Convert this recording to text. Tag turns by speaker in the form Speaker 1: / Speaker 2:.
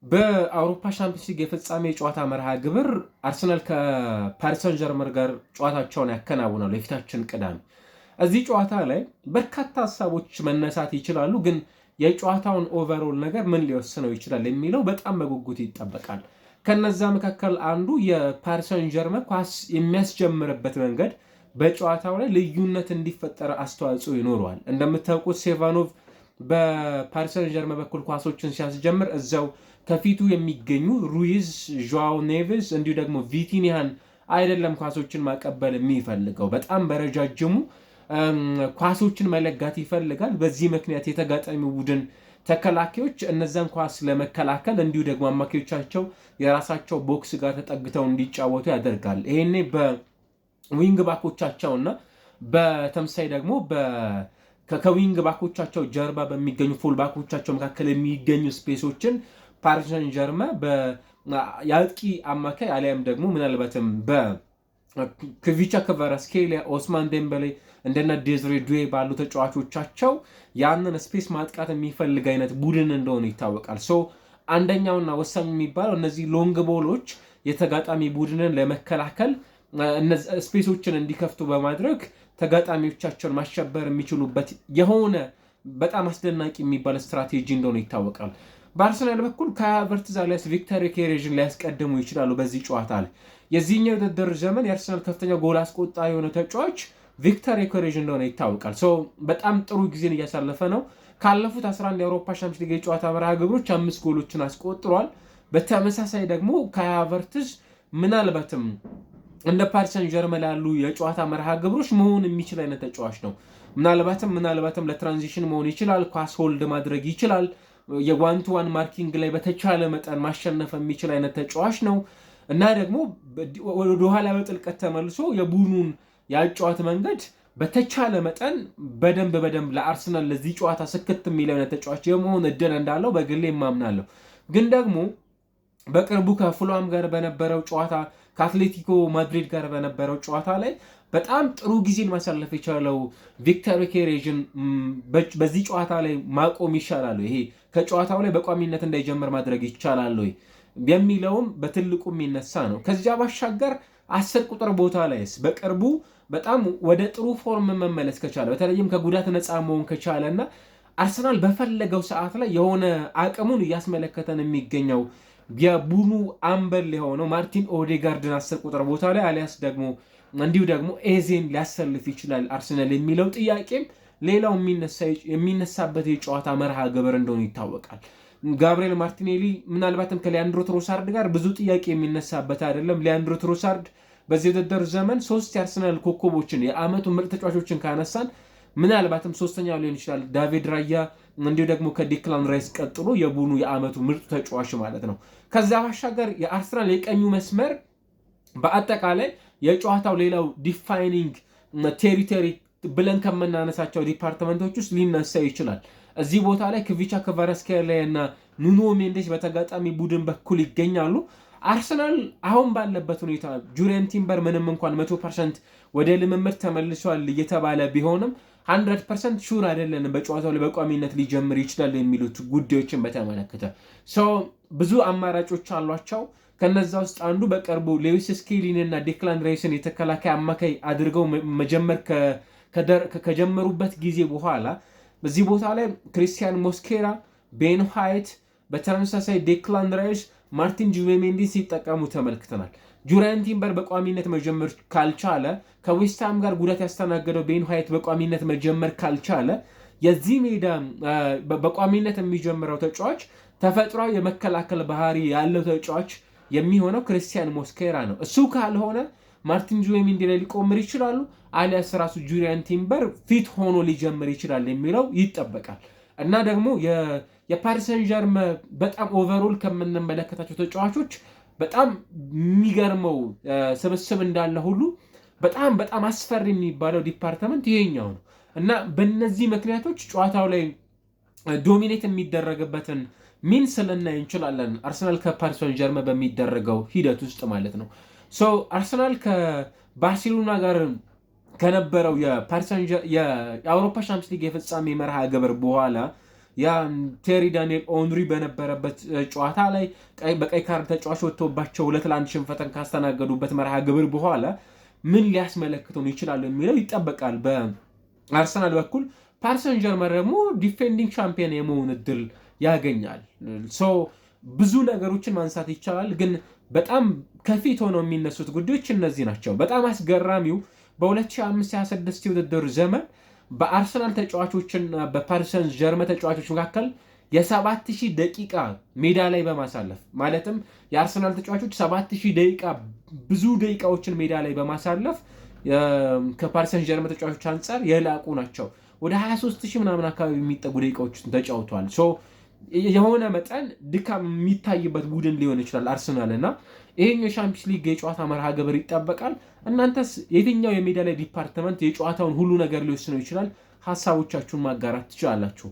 Speaker 1: በአውሮፓ ሻምፒዮንስ ሊግ የፍጻሜ ጨዋታ መርሃ ግብር አርሰናል ከፓሪስ ሰን ዠርመን ጋር ጨዋታቸውን ያከናውናሉ የፊታችን ቅዳሜ። እዚህ ጨዋታ ላይ በርካታ ሀሳቦች መነሳት ይችላሉ፣ ግን የጨዋታውን ኦቨርኦል ነገር ምን ሊወስነው ይችላል የሚለው በጣም በጉጉት ይጠበቃል። ከነዛ መካከል አንዱ የፓሪስ ሰን ዠርመን ኳስ የሚያስጀምርበት መንገድ በጨዋታው ላይ ልዩነት እንዲፈጠር አስተዋጽኦ ይኖረዋል። እንደምታውቁት ሴቫኖቭ በፓሪስ ሰን ዠርመን በኩል ኳሶችን ሲያስጀምር እዛው ከፊቱ የሚገኙ ሩይዝ፣ ዣኦ ኔቬስ እንዲሁ ደግሞ ቪቲኒያን አይደለም ኳሶችን ማቀበል የሚፈልገው፣ በጣም በረጃጅሙ ኳሶችን መለጋት ይፈልጋል። በዚህ ምክንያት የተጋጣሚ ቡድን ተከላካዮች እነዛን ኳስ ለመከላከል እንዲሁ ደግሞ አማካዮቻቸው የራሳቸው ቦክስ ጋር ተጠግተው እንዲጫወቱ ያደርጋል። ይሄኔ በዊንግ ባኮቻቸውና በተምሳይ ደግሞ ከዊንግ ባኮቻቸው ጀርባ በሚገኙ ፉል ባኮቻቸው መካከል የሚገኙ ስፔሶችን ፓሪስ ሰን ዠርመን የአጥቂ አማካይ አሊያም ደግሞ ምናልባትም በክቪቻ ክቫራትስኬሊያ፣ ኦስማን ዴምበሌ እንደነ ዴዝሬ ዱዌ ባሉ ተጫዋቾቻቸው ያንን ስፔስ ማጥቃት የሚፈልግ አይነት ቡድን እንደሆነ ይታወቃል። አንደኛውና ወሳኝ የሚባለው እነዚህ ሎንግ ቦሎች የተጋጣሚ ቡድንን ለመከላከል ስፔሶችን እንዲከፍቱ በማድረግ ተጋጣሚዎቻቸውን ማሸበር የሚችሉበት የሆነ በጣም አስደናቂ የሚባል ስትራቴጂ እንደሆነ ይታወቃል። በአርሰናል በኩል ከሀቨርትዝ አሊያስ ቪክተር ዮኬሬዥን ሊያስቀድሙ ይችላሉ። በዚህ ጨዋታ ላይ የዚህኛው የውድድር ዘመን የአርሰናል ከፍተኛ ጎል አስቆጣሪ የሆነ ተጫዋች ቪክተር ዮኬሬዥ እንደሆነ ይታወቃል። በጣም ጥሩ ጊዜን እያሳለፈ ነው። ካለፉት 11 የአውሮፓ ሻምፒዮንስ ሊግ የጨዋታ መርሃ ግብሮች 5 ጎሎችን አስቆጥሯል። በተመሳሳይ ደግሞ ከሀቨርትዝ ምናልባትም እንደ ፓሪስ ሰን ዠርመን ላሉ የጨዋታ መርሃ ግብሮች መሆን የሚችል አይነት ተጫዋች ነው። ምናልባትም ለትራንዚሽን መሆን ይችላል። ኳስ ሆልድ ማድረግ ይችላል። የዋን ቱ ዋን ማርኪንግ ላይ በተቻለ መጠን ማሸነፍ የሚችል አይነት ተጫዋች ነው እና ደግሞ ወደኋላ በጥልቀት ተመልሶ የቡድኑን የአጨዋወት መንገድ በተቻለ መጠን በደንብ ለአርሰናል ለዚህ ጨዋታ ስክት የሚለው አይነት ተጫዋች የመሆን እድል እንዳለው በግሌ የማምናለሁ። ግን ደግሞ በቅርቡ ከፉላም ጋር በነበረው ጨዋታ ከአትሌቲኮ ማድሪድ ጋር በነበረው ጨዋታ ላይ በጣም ጥሩ ጊዜን ማሳለፍ የቻለው ቪክተር ዮኬሬዥን በዚህ ጨዋታ ላይ ማቆም ይሻላል፣ ይሄ ከጨዋታው ላይ በቋሚነት እንዳይጀምር ማድረግ ይቻላል የሚለውም በትልቁ የሚነሳ ነው። ከዚያ ባሻገር 10 ቁጥር ቦታ ላይስ በቅርቡ በጣም ወደ ጥሩ ፎርም መመለስ ከቻለ በተለይም ከጉዳት ነፃ መሆን ከቻለ እና አርሰናል በፈለገው ሰዓት ላይ የሆነ አቅሙን እያስመለከተን የሚገኘው የቡድኑ አምበል የሆነው ማርቲን ኦዴጋርድን 10 ቁጥር ቦታ ላይ አሊያስ ደግሞ እንዲሁ ደግሞ ኤዜን ሊያሰልፍ ይችላል አርሰናል የሚለው ጥያቄም ሌላው የሚነሳበት የጨዋታ መርሃ ግብር እንደሆነ ይታወቃል። ጋብሪኤል ማርቲኔሊ ምናልባትም ከሊያንድሮ ትሮሳርድ ጋር ብዙ ጥያቄ የሚነሳበት አይደለም። ሊያንድሮ ትሮሳርድ በዚህ ውድድር ዘመን 3 የአርሰናል ኮከቦችን የአመቱ ምርጥ ተጫዋቾችን ካነሳን ምናልባትም ሶስተኛው ሊሆን ይችላል ዳቪድ ራያ፣ እንዲሁ ደግሞ ከዲክላን ራይስ ቀጥሎ የቡድኑ የአመቱ ምርጥ ተጫዋች ማለት ነው። ከዛ ባሻገር የአርሰናል የቀኙ መስመር በአጠቃላይ የጨዋታው ሌላው ዲፋይኒንግ ቴሪቶሪ ብለን ከምናነሳቸው ዲፓርትመንቶች ውስጥ ሊነሳ ይችላል። እዚህ ቦታ ላይ ክቪቻ ክቫራትስኬሊያ እና ኑኖ ሜንዴስ በተጋጣሚ ቡድን በኩል ይገኛሉ። አርሰናል አሁን ባለበት ሁኔታ ጁሪየን ቲምበር ምንም እንኳን 100% ወደ ልምምድ ተመልሷል እየተባለ ቢሆንም 100% ሹር አይደለንም በጨዋታው ላይ በቋሚነት ሊጀምር ይችላል የሚሉት ጉዳዮችን በተመለከተ ብዙ አማራጮች አሏቸው። ከነዛ ውስጥ አንዱ በቅርቡ ሌዊስ ስኬሊን እና ዴክላን ራይስን የተከላካይ አማካይ አድርገው መጀመር ከጀመሩበት ጊዜ በኋላ በዚህ ቦታ ላይ ክሪስቲያን ሞስኬራ፣ ቤን ዋይት፣ በተመሳሳይ ዴክላን ራይስ፣ ማርቲን ዙቢሜንዲ ሲጠቀሙ ተመልክተናል። ጁሪየን ቲምበር በቋሚነት መጀመር ካልቻለ፣ ከዌስትሃም ጋር ጉዳት ያስተናገደው ቤን ዋይት በቋሚነት መጀመር ካልቻለ የዚህ ሜዳ በቋሚነት የሚጀምረው ተጫዋች ተፈጥሯዊ የመከላከል ባህሪ ያለው ተጫዋች የሚሆነው ክሪስቲያን ሞስኬራ ነው። እሱ ካልሆነ ማርቲን ዙቢሜንዲ ላይ ሊቆምር ይችላሉ፣ አሊያስ ራሱ ጁሪየን ቲምበር ፊት ሆኖ ሊጀምር ይችላል የሚለው ይጠበቃል እና ደግሞ የፓሪስ ሰን ዠርመን በጣም ኦቨርኦል ከምንመለከታቸው ተጫዋቾች በጣም የሚገርመው ስብስብ እንዳለ ሁሉ በጣም አስፈሪ የሚባለው ዲፓርትመንት ይሄኛው ነው እና በእነዚህ ምክንያቶች ጨዋታው ላይ ዶሚኔት የሚደረግበትን ሚንስ ልናይ እንችላለን። አርሰናል ከፓሪስ ሰን ዠርመን በሚደረገው ሂደት ውስጥ ማለት ነው። አርሰናል ከባርሴሎና ጋር ከነበረው የአውሮፓ ሻምፒዮንስ ሊግ የፍጻሜ መርሃ ግብር በኋላ ያ ቴሪ ዳንኤል ኦንሪ በነበረበት ጨዋታ ላይ በቀይ ካርድ ተጫዋች ወጥቶባቸው 2-1 ሽንፈትን ካስተናገዱበት መርሃ ግብር በኋላ ምን ሊያስመለክተው ይችላል የሚለው ይጠበቃል። በአርሰናል በኩል ፓሪስ ሰን ዠርመን ደግሞ ዲፌንዲንግ ቻምፒየን የመሆን እድል ያገኛል። ብዙ ነገሮችን ማንሳት ይቻላል፣ ግን በጣም ከፊት ሆነው የሚነሱት ጉዳዮች እነዚህ ናቸው። በጣም አስገራሚው በ2025/26 የውድድር ዘመን በአርሰናል ተጫዋቾችና በፓሪስ ሰን ዠርመን ተጫዋቾች መካከል የ7000 ደቂቃ ሜዳ ላይ በማሳለፍ ማለትም የአርሰናል ተጫዋቾች 7000 ደቂቃ ብዙ ደቂቃዎችን ሜዳ ላይ በማሳለፍ ከፓሪስ ሰን ዠርመን ተጫዋቾች አንጻር የላቁ ናቸው። ወደ 23000 ምናምን አካባቢ የሚጠጉ ደቂቃዎችን ተጫውተዋል። የሆነ መጠን ድካም የሚታይበት ቡድን ሊሆን ይችላል አርሰናል እና ይሄኛው የሻምፒዮንስ ሊግ የጨዋታ መርሃ ግብር ይጠበቃል። እናንተስ የትኛው የሜዳ ላይ ዲፓርትመንት የጨዋታውን ሁሉ ነገር ሊወስነው ይችላል? ሀሳቦቻችሁን ማጋራት ትችላላችሁ።